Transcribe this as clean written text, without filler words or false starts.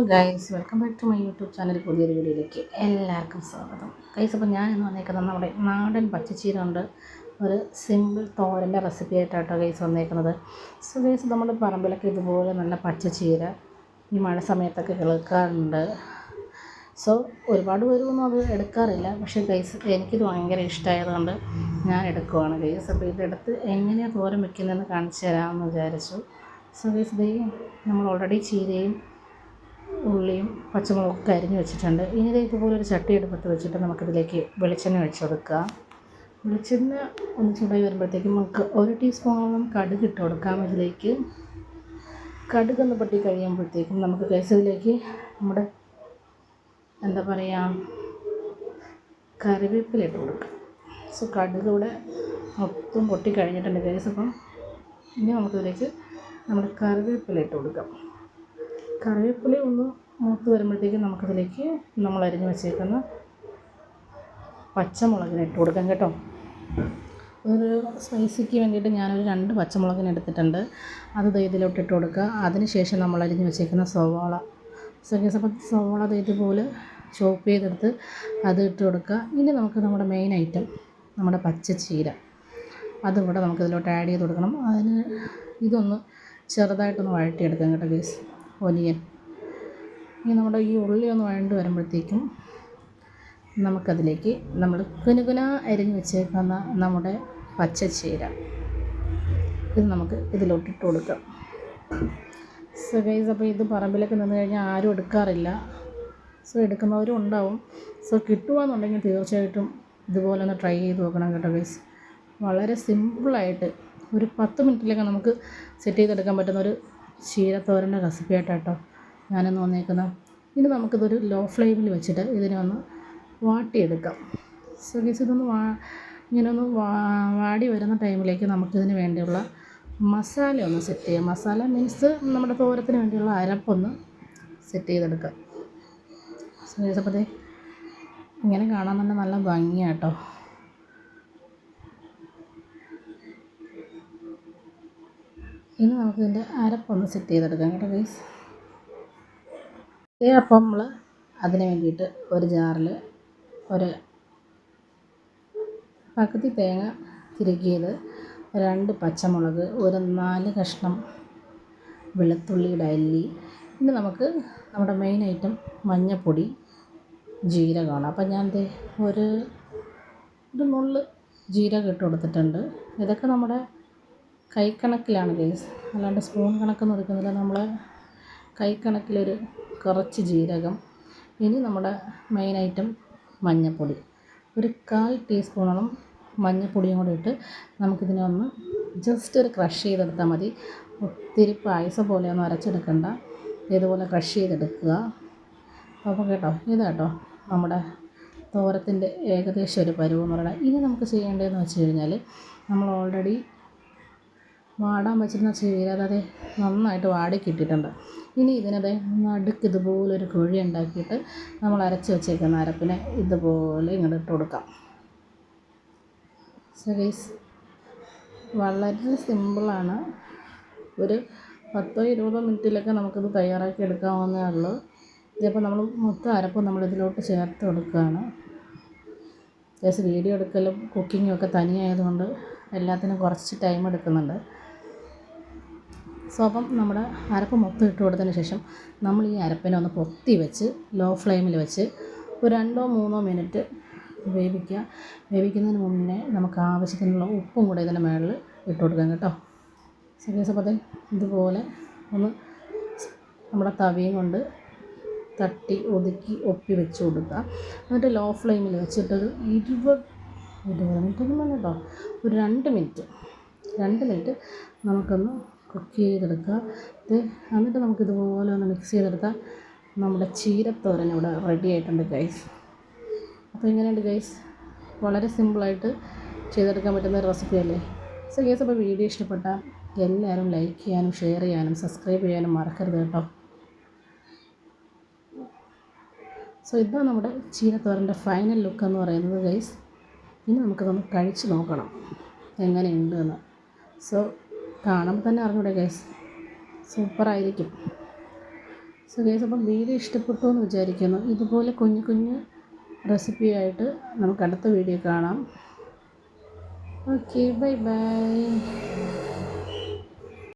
Guys, welcome back to my YouTube channel. പുതിയൊരു വീഡിയോയിലേക്ക് എല്ലാവർക്കും സ്വാഗതം. ഗൈസ്, അപ്പോൾ ഞാൻ ഇന്ന് വന്നേക്കുന്നത് നമ്മുടെ നാടൻ പച്ചച്ചീര കൊണ്ട് ഒരു സിമ്പിൾ തോരൻ്റെ റെസിപ്പി ആയിട്ടാട്ടോ ഗൈസ് വന്നേക്കുന്നത്. സോ ഗൈസ്, നമ്മുടെ പറമ്പിലൊക്കെ ഇതുപോലെ നല്ല പച്ചച്ചീര ഈ മഴ സമയത്തൊക്കെ കിളുക്കാറുണ്ട്. സോ ഒരുപാട് പേരൊന്നും അത് എടുക്കാറില്ല, പക്ഷേ ഗൈസ് എനിക്കിത് ഭയങ്കര ഇഷ്ടമായതുകൊണ്ട് ഞാൻ എടുക്കുവാണ് ഗൈസ്. അപ്പോൾ ഇതെടുത്ത് എങ്ങനെയാണ് തോരൻ വെക്കുന്നതെന്ന് കാണിച്ചു തരാമെന്ന് വിചാരിച്ചു. സോ ഗൈസ്, ഇത് നമ്മൾ ഓൾറെഡി ചീരയും ഉള്ളിയും പച്ചമുളകൊക്കെ അരിഞ്ഞ് വെച്ചിട്ടുണ്ട്. ഇനി ഇതുപോലൊരു ചട്ടി എടുപ്പത്ത് വെച്ചിട്ട് നമുക്കിതിലേക്ക് വെളിച്ചെണ്ണ ഒഴിച്ച് കൊടുക്കുക. വെളിച്ചെണ്ണ ഒന്ന് ചൂടായി വരുമ്പോഴത്തേക്കും നമുക്ക് 1 ടീസ്പൂണോളം കടുക് ഇട്ട് കൊടുക്കാം. ഇതിലേക്ക് കടുകൊന്ന് പൊട്ടി കഴിയുമ്പോഴത്തേക്കും നമുക്ക് ഇതിലേക്ക് നമ്മുടെ എന്താ പറയുക, കറിവേപ്പില ഇട്ട് കൊടുക്കാം. സോ കടുക് ഇവിടെ മൊത്തം പൊട്ടി കഴിഞ്ഞിട്ടുണ്ട് ഗൈസ്. അപ്പം ഇനി നമുക്കിതിലേക്ക് നമ്മുടെ കറിവേപ്പില ഇട്ട് കൊടുക്കാം. കറിവേപ്പില ഒന്ന് മൂത്ത് വരുമ്പോഴത്തേക്കും നമുക്കതിലേക്ക് നമ്മൾ അരിഞ്ഞ് വെച്ചേക്കുന്ന പച്ചമുളകിന് ഇട്ട് കൊടുക്കാം കേട്ടോ. ഒരു സ്പൈസിക്ക് വേണ്ടിയിട്ട് ഞാനൊരു 2 പച്ചമുളകിന് എടുത്തിട്ടുണ്ട്. അത് ഇതിലോട്ട് ഇട്ട് കൊടുക്കുക. അതിനുശേഷം നമ്മൾ അരിഞ്ഞ് വെച്ചേക്കുന്ന സവാള, അപ്പം സവാള ഇതുപോലെ ചോപ്പ് ചെയ്തെടുത്ത് അത് ഇട്ട് കൊടുക്കുക. ഇനി നമുക്ക് നമ്മുടെ മെയിൻ ഐറ്റം നമ്മുടെ പച്ചച്ചീര അതും കൂടെ നമുക്കിതിലോട്ട് ആഡ് ചെയ്ത് കൊടുക്കണം. അതിന് ഇതൊന്ന് ചെറുതായിട്ടൊന്ന് വഴറ്റിയെടുക്കാം കേട്ടോ ഗൈസ്. ഒനിയൻ ഇനി നമ്മുടെ ഈ ഉള്ളി ഒന്ന് വഴണ്ട് വരുമ്പോഴത്തേക്കും നമുക്കതിലേക്ക് നമ്മൾ കുനുകുന അരിഞ്ഞ് വെച്ചേക്കുന്ന നമ്മുടെ പച്ചച്ചീര ഇത് നമുക്ക് ഇതിലോട്ടിട്ട് കൊടുക്കാം. സോ ഗൈസ്, അപ്പോൾ ഇത് പറമ്പിലൊക്കെ നിന്ന് കഴിഞ്ഞാൽ ആരും എടുക്കാറില്ല. സോ എടുക്കുന്നവരും ഉണ്ടാവും. സോ കിട്ടുകയെന്നുണ്ടെങ്കിൽ തീർച്ചയായിട്ടും ഇതുപോലെ ഒന്ന് ട്രൈ ചെയ്ത് നോക്കണം കേട്ടോ ഗൈസ്. വളരെ സിമ്പിളായിട്ട് ഒരു 10 മിനിറ്റിലൊക്കെ നമുക്ക് സെറ്റ് ചെയ്തെടുക്കാൻ പറ്റുന്ന ഒരു ചീരത്തോരൻ്റെ റെസിപ്പി ആയിട്ടോ ഞാനൊന്ന് വന്നേക്കുന്നത്. ഇനി നമുക്കിതൊരു ലോ ഫ്ലെയിമിൽ വെച്ചിട്ട് ഇതിനെ ഒന്ന് വാട്ടിയെടുക്കാം. സോ ഗൈസ്, ഇതൊന്ന് ഇങ്ങനെ ഒന്ന് വാടി വരുന്ന ടൈമിലേക്ക് നമുക്കിതിന് വേണ്ടിയുള്ള മസാല ഒന്ന് സെറ്റ് ചെയ്യാം. മസാല മീൻസ് നമ്മുടെ തോരത്തിന് വേണ്ടിയുള്ള അരപ്പൊന്ന് സെറ്റ് ചെയ്തെടുക്കാം. സോ ഗൈസ്, അപ്പോൾ ഇങ്ങനെ കാണാൻ തന്നെ നല്ല ഭംഗിയാട്ടോ. ഇനി നമുക്കിതിൻ്റെ അരപ്പൊന്ന് സെറ്റ് ചെയ്തെടുക്കാം കേട്ടോ ഗൈസ്. അപ്പം നമ്മൾ അതിന് വേണ്ടിയിട്ട് ഒരു ജാറിൽ ഒരു പകുതി തേങ്ങ തിരുകിയത്, 2 പച്ചമുളക്, ഒരു 4 കഷ്ണം വെളുത്തുള്ളിയുടെ അല്ലി. ഇനി നമുക്ക് നമ്മുടെ മെയിൻ ഐറ്റം മഞ്ഞൾപ്പൊടി, ജീരകമാണ്. അപ്പം ഞാൻ ഒരു നുള്ള് ജീരകം ഇട്ട് കൊടുത്തിട്ടുണ്ട്. ഇതൊക്കെ നമ്മുടെ കൈക്കണക്കിലാണ് ഗൈസ്, അല്ലാണ്ട് സ്പൂൺ കണക്കൊന്നും എടുക്കുന്നില്ല. നമ്മളെ കൈക്കണക്കിലൊരു കുറച്ച് ജീരകം. ഇനി നമ്മുടെ മെയിൻ ഐറ്റം മഞ്ഞൾപ്പൊടി, ഒരു 1/4 ടീസ്പൂണോളം മഞ്ഞൾപ്പൊടിയും കൂടി ഇട്ട് നമുക്കിതിനെ ഒന്ന് ജസ്റ്റ് ഒരു ക്രഷ് ചെയ്തെടുത്താൽ മതി. ഒത്തിരി പായസം പോലെ ഒന്നും അരച്ചെടുക്കണ്ട, ഇതുപോലെ ക്രഷ് ചെയ്തെടുക്കുക. അപ്പോൾ ഇതാട്ടോ നമ്മുടെ തോരത്തിൻ്റെ ഏകദേശം ഒരു പരുവെന്ന് പറയുന്നത്. ഇനി നമുക്ക് ചെയ്യേണ്ടതെന്ന് വെച്ച് കഴിഞ്ഞാൽ നമ്മൾ ഓൾറെഡി വാടാൻ വെച്ചിരുന്ന ചീര നന്നായിട്ട് വാടി കിട്ടിയിട്ടുണ്ട്. ഇനി ഇതിനത് നടുക്ക് ഇതുപോലൊരു കുഴി ഉണ്ടാക്കിയിട്ട് നമ്മൾ അരച്ച് വെച്ചേക്കുന്ന അരപ്പിനെ ഇതുപോലെ ഇങ്ങോട്ട് ഇട്ട് കൊടുക്കാം. സോ ഗൈസ്, വളരെ സിമ്പിളാണ്. ഒരു 10-20 മിനിറ്റിലൊക്കെ നമുക്കിത് തയ്യാറാക്കി എടുക്കാവുന്നതേ ഉള്ളൂ. ഇതിപ്പോൾ നമ്മൾ മൊത്തം അരപ്പ് നമ്മളിതിലോട്ട് ചേർത്ത് കൊടുക്കുകയാണ്. ഗൈസ്, വീഡിയോ എടുക്കലും കുക്കിങ്ങും ഒക്കെ തനിയായതുകൊണ്ട് എല്ലാത്തിനും കുറച്ച് ടൈം എടുക്കുന്നുണ്ട്. സോ അപ്പം നമ്മുടെ അരപ്പ് മൊത്തം ഇട്ട് കൊടുത്തതിന് ശേഷം നമ്മൾ ഈ അരപ്പിനെ ഒന്ന് പൊത്തി വെച്ച് ലോ ഫ്ലെയിമിൽ വെച്ച് ഒരു 2-3 മിനിറ്റ് വേവിക്കുക. വേവിക്കുന്നതിന് മുന്നേ നമുക്ക് ആവശ്യത്തിനുള്ള ഉപ്പും കൂടെ ഇതിൻ്റെ മുകളിൽ ഇട്ട് കൊടുക്കാം കേട്ടോ. അപ്പോൾ ഇതുപോലെ ഒന്ന് നമ്മുടെ തവിയും കൊണ്ട് തട്ടി ഒതുക്കി ഒപ്പി വെച്ച് കൊടുക്കുക. എന്നിട്ട് ലോ ഫ്ലെയിമിൽ വെച്ചിട്ടൊരു 20 മിനിറ്റൊന്നും വേണ്ട കേട്ടോ, ഒരു 2 മിനിറ്റ് നമുക്കൊന്ന് കുക്ക് ചെയ്തെടുക്കുക. എന്നിട്ട് നമുക്കിതുപോലെ ഒന്ന് മിക്സ് ചെയ്തെടുത്താൽ നമ്മുടെ ചീരത്തോരൻ ഇവിടെ റെഡി ആയിട്ടുണ്ട് ഗൈസ്. അപ്പോൾ ഇങ്ങനെയുണ്ട് ഗൈസ്, വളരെ സിമ്പിളായിട്ട് ചെയ്തെടുക്കാൻ പറ്റുന്ന ഒരു റെസിപ്പി അല്ലേ. സോ ഗൈസ്, അപ്പോൾ വീഡിയോ ഇഷ്ടപ്പെട്ടാൽ എല്ലാവരും ലൈക്ക് ചെയ്യാനും ഷെയർ ചെയ്യാനും സബ്സ്ക്രൈബ് ചെയ്യാനും മറക്കരുത് കേട്ടോ. സോ ഇതാണ് നമ്മുടെ ചീരത്തോരൻ്റെ ഫൈനൽ ലുക്ക് എന്ന് പറയുന്നത് ഗൈസ്. ഇനി നമുക്കതൊന്ന് കഴിച്ച് നോക്കണം എങ്ങനെയുണ്ട് എന്ന്. സോ കാണുമ്പോൾ തന്നെ അറിഞ്ഞൂടെ ഗൈസ്, സൂപ്പറായിരിക്കും. സോ ഗൈസ്, അപ്പം വീഡിയോ ഇഷ്ടപ്പെട്ടു എന്ന് വിചാരിക്കുന്നു. ഇതുപോലെ കുഞ്ഞു കുഞ്ഞു റെസിപ്പിയായിട്ട് നമുക്ക് അടുത്ത വീഡിയോ കാണാം. Okay, bye bye.